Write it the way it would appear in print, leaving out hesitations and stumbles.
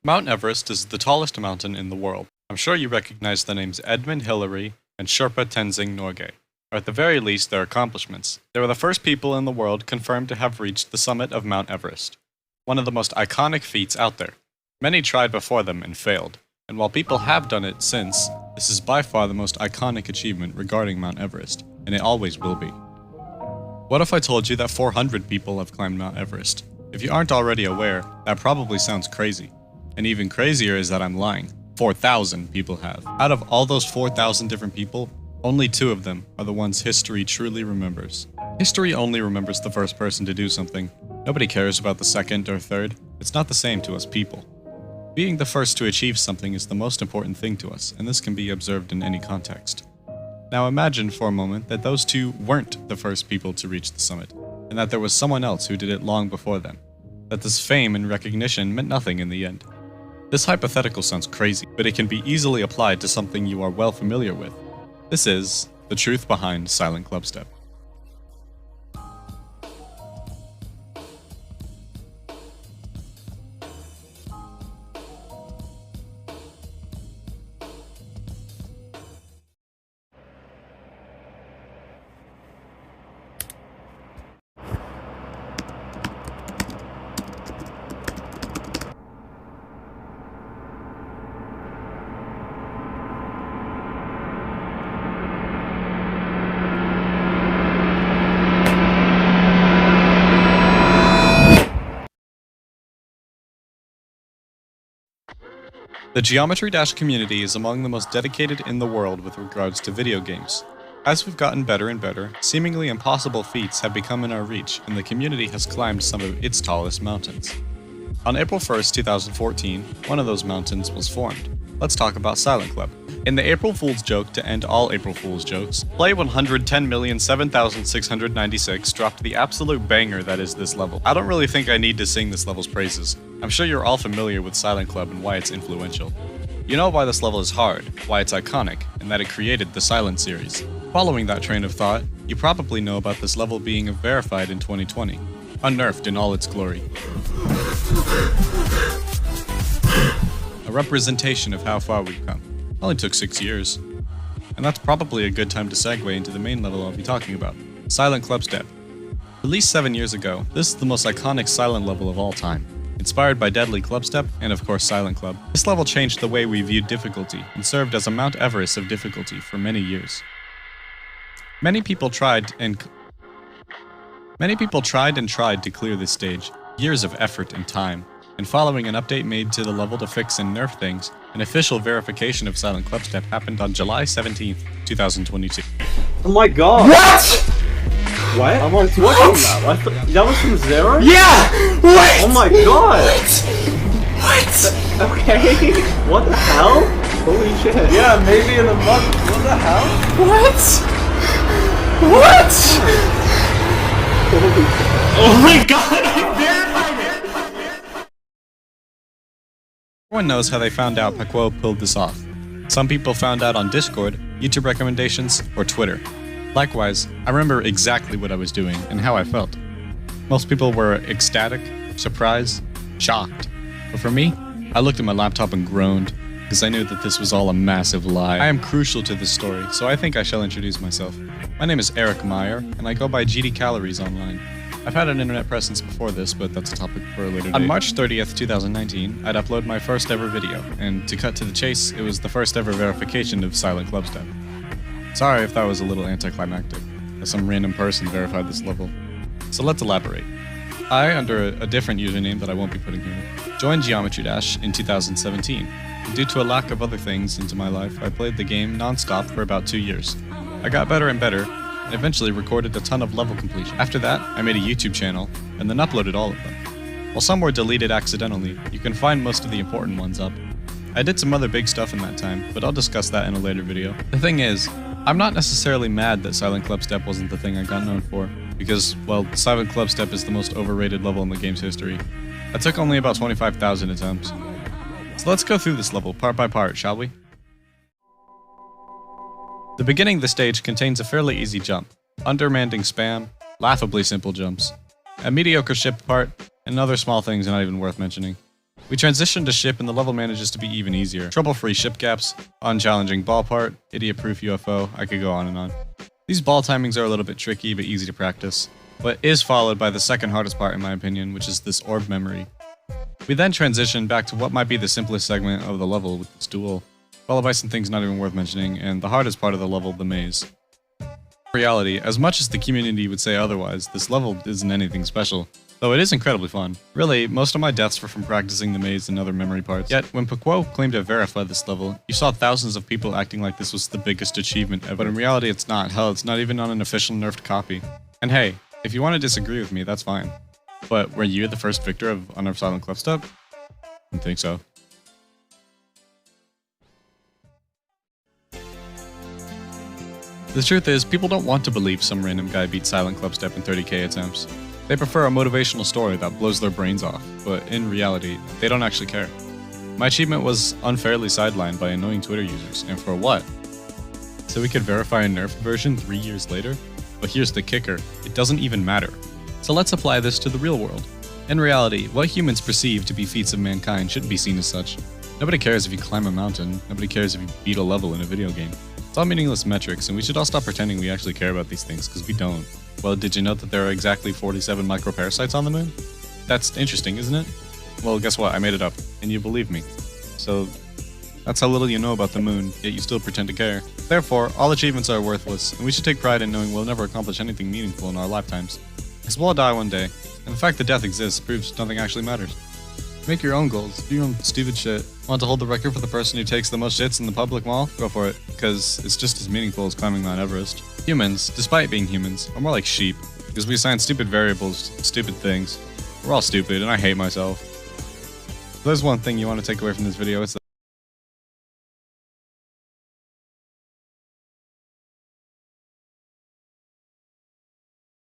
Mount Everest is the tallest mountain in the world. I'm sure you recognize the names Edmund Hillary and Sherpa Tenzing Norgay, or at the very least their accomplishments. They were the first people in the world confirmed to have reached the summit of Mount Everest, one of the most iconic feats out there. Many tried before them and failed, and while people have done it since, this is by far the most iconic achievement regarding Mount Everest, and it always will be. What if I told you that 400 people have climbed Mount Everest? If you aren't already aware, that probably sounds crazy. And even crazier is that I'm lying. 4,000 people have. Out of all those 4,000 different people, only 2 of them are the ones history truly remembers. History only remembers the first person to do something. Nobody cares about the second or third. It's not the same to us people. Being the first to achieve something is the most important thing to us, and this can be observed in any context. Now imagine for a moment that those 2 weren't the first people to reach the summit, and that there was someone else who did it long before them. That this fame and recognition meant nothing in the end. This hypothetical sounds crazy, but it can be easily applied to something you are well familiar with. This is the truth behind Silent Clubstep. The Geometry Dash community is among the most dedicated in the world with regards to video games. As we've gotten better and better, seemingly impossible feats have become in our reach, and the community has climbed some of its tallest mountains. On April 1st, 2014, one of those mountains was formed. Let's talk about Silent Club. In the April Fool's joke to end all April Fool's jokes, Play 110,007,696 dropped the absolute banger that is this level. I don't really think I need to sing this level's praises. I'm sure you're all familiar with Silent Club and why it's influential. You know why this level is hard, why it's iconic, and that it created the Silent series. Following that train of thought, you probably know about this level being verified in 2020, unnerfed in all its glory. A representation of how far we've come. It only took 6 years. And that's probably a good time to segue into the main level I'll be talking about, Silent Clubstep. Released 7 years ago, this is the most iconic Silent level of all time. Inspired by Deadly Clubstep, and of course Silent Club, this level changed the way we viewed difficulty, and served as a Mount Everest of difficulty for many years. Many people tried and tried to clear this stage, years of effort and time, and following an update made to the level to fix and nerf things, an official verification of Silent Clubstep happened on July 17th, 2022. Oh my god! What? What? I'm like, what? That was from 0? Yeah! Wait! Oh my god! What? Okay. What the hell? Holy shit. Yeah, maybe in a month. What the hell? What? What? Holy shit. Oh my god, I verified it! Everyone knows how they found out Paquo pulled this off. Some people found out on Discord, YouTube recommendations, or Twitter. Likewise, I remember exactly what I was doing and how I felt. Most people were ecstatic, surprised, shocked. But for me, I looked at my laptop and groaned, because I knew that this was all a massive lie. I am crucial to this story, so I think I shall introduce myself. My name is Eric Meyer, and I go by GD Calories online. I've had an internet presence before this, but that's a topic for a later date. On March 30th, 2019, I'd upload my first ever video, and to cut to the chase, it was the first ever verification of Silent Clubstep. Sorry if that was a little anticlimactic, as some random person verified this level. So let's elaborate. I, under a different username that I won't be putting here, joined Geometry Dash in 2017. And due to a lack of other things into my life, I played the game non-stop for about 2 years. I got better and better, and eventually recorded a ton of level completion. After that, I made a YouTube channel, and then uploaded all of them. While some were deleted accidentally, you can find most of the important ones up. I did some other big stuff in that time, but I'll discuss that in a later video. The thing is, I'm not necessarily mad that Silent Clubstep wasn't the thing I got known for, because, well, Silent Clubstep is the most overrated level in the game's history. I took only about 25,000 attempts. So let's go through this level part by part, shall we? The beginning of the stage contains a fairly easy jump, undermanding spam, laughably simple jumps, a mediocre ship part, and other small things not even worth mentioning. We transition to ship and the level manages to be even easier. Trouble-free ship gaps, unchallenging ball part, idiot-proof UFO, I could go on and on. These ball timings are a little bit tricky but easy to practice, but is followed by the second hardest part in my opinion, which is this orb memory. We then transition back to what might be the simplest segment of the level with this duel, followed by some things not even worth mentioning, and the hardest part of the level, the maze. In reality, as much as the community would say otherwise, this level isn't anything special, though it is incredibly fun. Really, most of my deaths were from practicing the maze and other memory parts. Yet, when Paquo claimed to verify this level, you saw thousands of people acting like this was the biggest achievement ever. But in reality, it's not. Hell, it's not even on an official nerfed copy. And hey, if you want to disagree with me, that's fine. But were you the first victor of Unnerved Silent Clubstep? I don't think so. The truth is, people don't want to believe some random guy beat Silent Clubstep in 30k attempts. They prefer a motivational story that blows their brains off, but in reality, they don't actually care. My achievement was unfairly sidelined by annoying Twitter users, and for what? So we could verify a nerfed version 3 years later? But here's the kicker, it doesn't even matter. So let's apply this to the real world. In reality, what humans perceive to be feats of mankind shouldn't be seen as such. Nobody cares if you climb a mountain, nobody cares if you beat a level in a video game. It's all meaningless metrics, and we should all stop pretending we actually care about these things, because we don't. Well, did you know that there are exactly 47 microparasites on the moon? That's interesting, isn't it? Well, guess what? I made it up, and you believe me. So, that's how little you know about the moon, yet you still pretend to care. Therefore, all achievements are worthless, and we should take pride in knowing we'll never accomplish anything meaningful in our lifetimes. Because we'll all die one day, and the fact that death exists proves nothing actually matters. Make your own goals, do your own stupid shit. Want to hold the record for the person who takes the most shits in the public mall? Go for it, because it's just as meaningful as climbing Mount Everest. Humans, despite being humans, are more like sheep, because we assign stupid variables to stupid things. We're all stupid, and I hate myself. If there's one thing you want to take away from this video, it's that